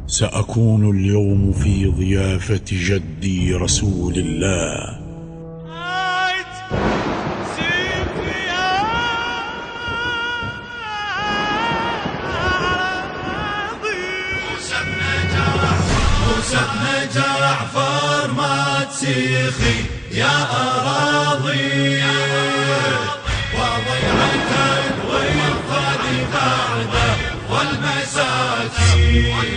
سأكون اليوم في ضيافة جدي رسول الله. موسى بن جعفر ما تسيخي يا أراضي، وضيعة الوفاد بعده والمساكين.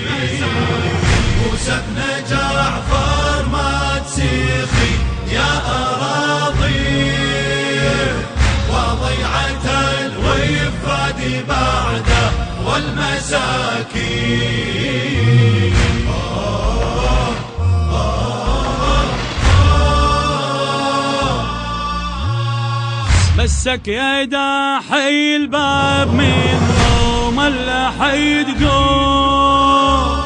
موسى بن جعفر ما تسيخي يا أراضي، وضيعة الوفاد بعده والمساكين. مسك يا داحي الباب من نوم اللحي تقوم.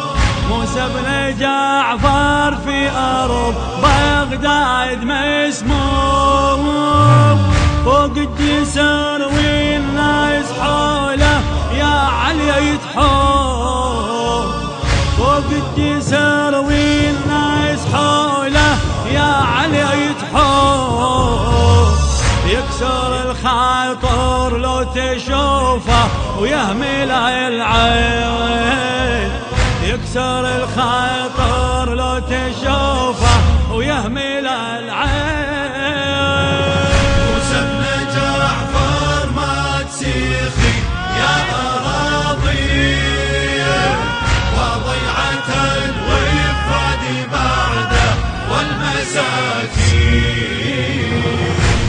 موسى بن جعفر في أرض بغداد مسموم، فوق الجسر والناس حوله يا علي يتحوم. فوق الجسر والناس حوله يا علي يتحوم. يكسر الخاطر لو تشوفه ويهمل العين، يكسر الخاطر لو تشوفه ويهمل العين. موسى بن جعفر ما تسيخي يا أراضي، وضيعة الوفاد بعده والمساكين.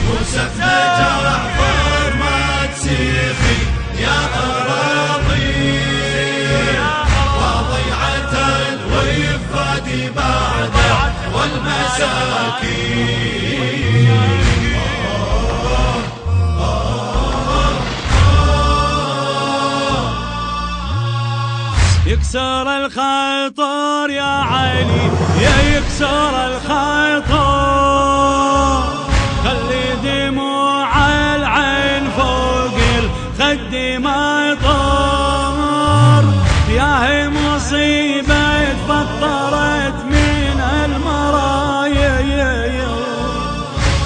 موسى بن جعفر ما تسيخي يا أراضي، وضيعة الوفاد بعده والمساكين. يكسر الخاطر يا علي، يا يكسر الخاطر، خلي دموع العين فوق الخد ما يطار. يا هي مصيبة فطرت من المرايا،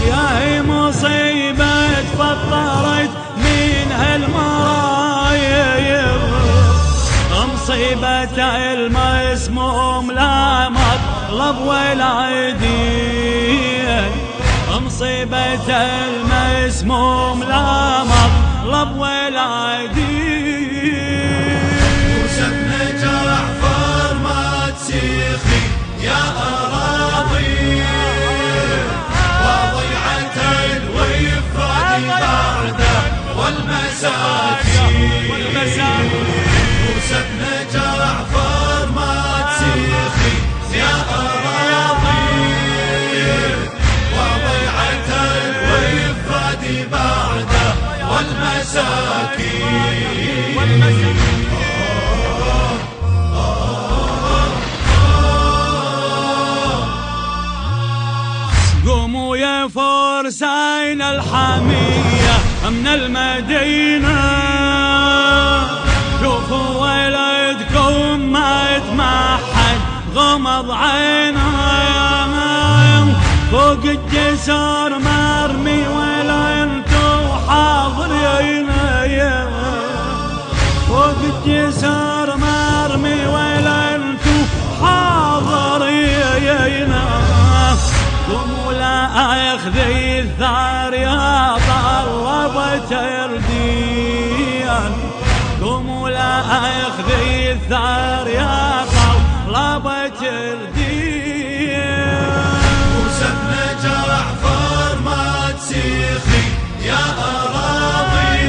يا هي مصيبة فطرت من المرايا. مصيبة المسموم لا مطلب ولا دين، مصيبة المسموم لا مطلب ولا دين. موسى بن جعفر ما تسيخي يا أراضي، وضيعة الوفاد بعده والمساكين. موسى بن جعفر ما تسيخي يا أراضي، وضيعة الوفاد بعده والمساكين. قوموا يا فرسان الحمية من المدينة، شوفوا ولدكم ما يتمحن غمض عينه. فوق الجسر مرمي ولا انتو حاضرين، فوق الجسر مرمي ولا انتو حاضرين. قوموا لا يخذي الثار يا طلبة الدين، قوموا لا يخذي الثار يا طلبة الدين. موسى بن جعفر ما تسيخي يا أراضي،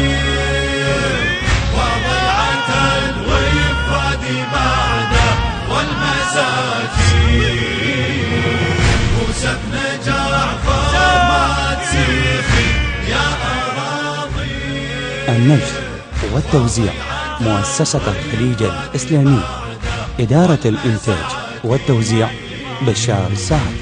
وضيعة الوفاد بعده والمساكين. موسى بن جعفر ما تسيخي يا أراضي. النشر والتوزيع مؤسسة الخليج الإسلامي، إدارة الإنتاج والتوزيع بشار السعد.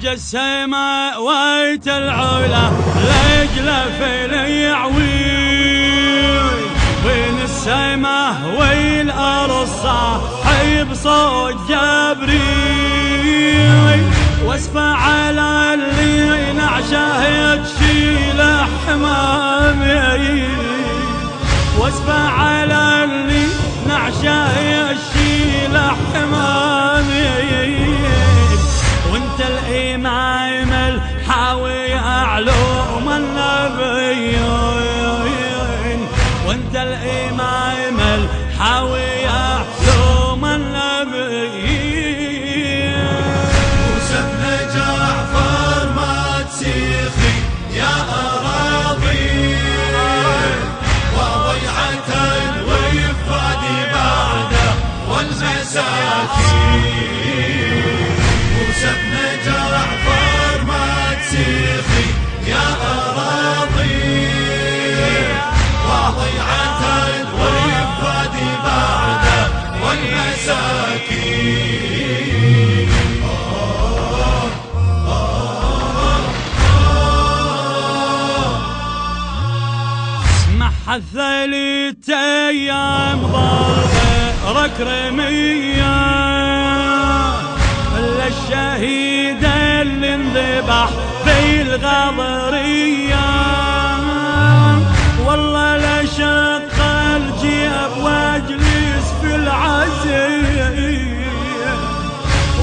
جسمه ويت العلا لجله في اليعويل وين السماء والارض صاحب صوت جبريل واسفع على اللي نعشه تشيل حمامي واسفع على اللي نعشه تشيل حمامي وانت الامام الحاوي علوم النبيين وانت الامام الحاوي علوم النبيين موسى بن جعفر ما تسيخي يا أراضي وضيعة الوفاد بعده والمساكين موسى بن جعفر ما تسيخي يا أراضي وضيعة الوفاد بعده والمساكين اسمع حثلت ايام ضربك رميه الا الشهيد اللي انذبح في الغاضريه والله لا شق الجيب واجلس في العزيه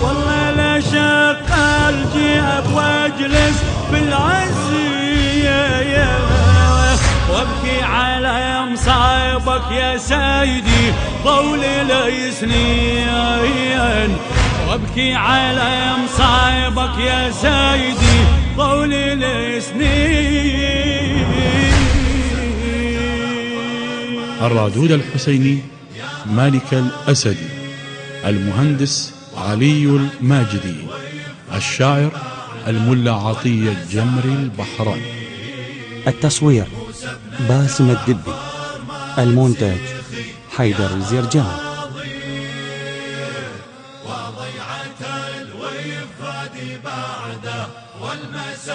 والله لا شق الجيب واجلس في العزيه وابكي على مصايبك يا سيدي طول السنين وابكي على مصايبك يا سيدي طول السنين. الرادود الحسيني مالك الأسدي، المهندس علي الماجدي، الشاعر الملا عطية الجمري البحراني. التصوير باسم الدبي، المونتاج حيدر الزرجان. وضيعة الوفاد بعده والمساكين